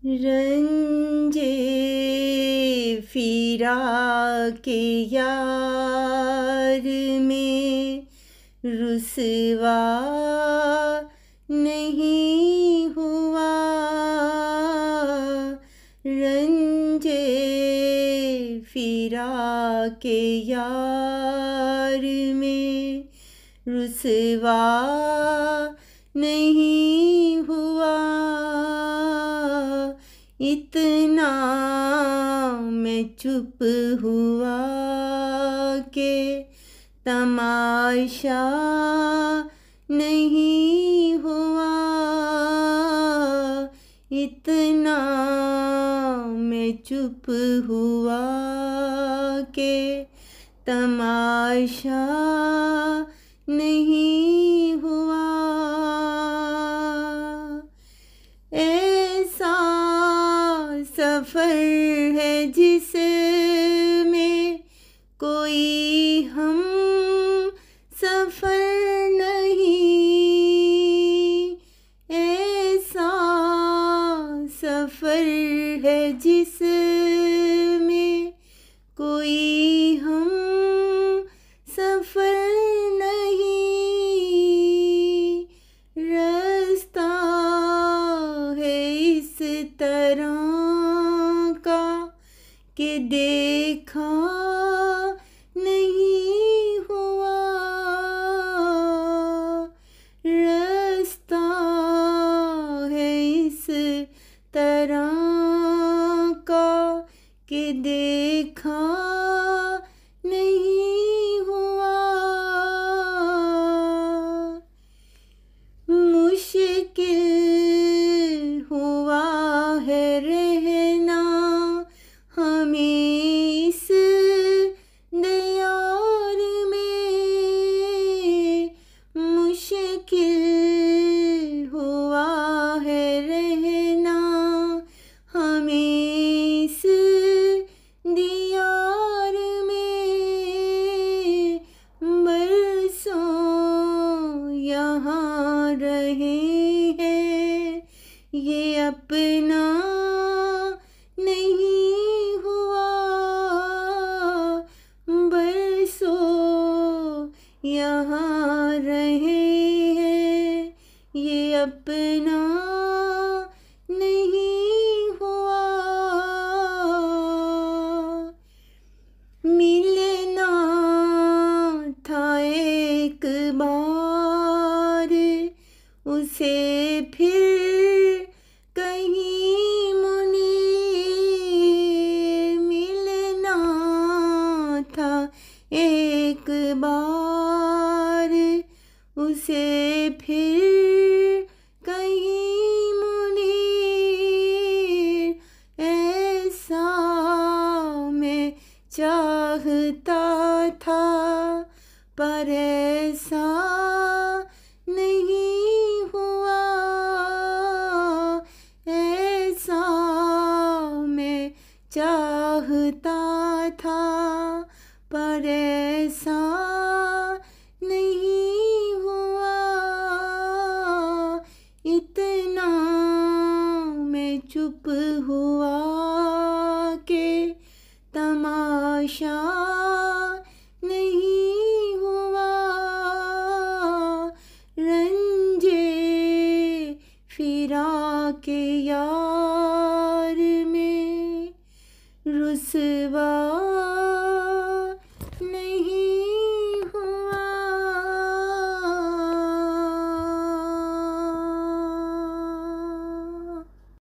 रंजे फिरा के यार में रुसवा नहीं हुआ। रंजे फिरा के यार में रुसवा नहीं हुआ। इतना मैं चुप हुआ के तमाशा नहीं हुआ। इतना मैं चुप हुआ के तमाशा नहीं हुआ। ऐसा सफ़र है जिसमें कोई हम सफ़र नहीं। ऐसा सफ़र है जिसमें कोई हम सफ़र नहीं। रास्ता है इस तरह का कि देखा नहीं हुआ। रास्ता है इस तरह का कि देखा नहीं हुआ। मुश्किल हुआ है रहना हमें इस दयार में। मुश्किल हुआ है रहना हमें इस दीयार में। बरसों यहाँ रहे हैं ये अपना नहीं हुआ। बरसों यहाँ रहे हैं ये अपना नहीं हुआ। मिलना था एक बार उसे फिर कहीं मुनीर। मिलना था एक बार उसे फिर कहीं मुनीर। ऐसा मैं चाहता था पर ऐसा नहीं हुआ। ऐसा मैं चाहता था पर ऐसा नहीं हुआ। इतना मैं चुप हुआ के तमाशा नहीं हुआ। रंजे फिरा के यार में रुसवा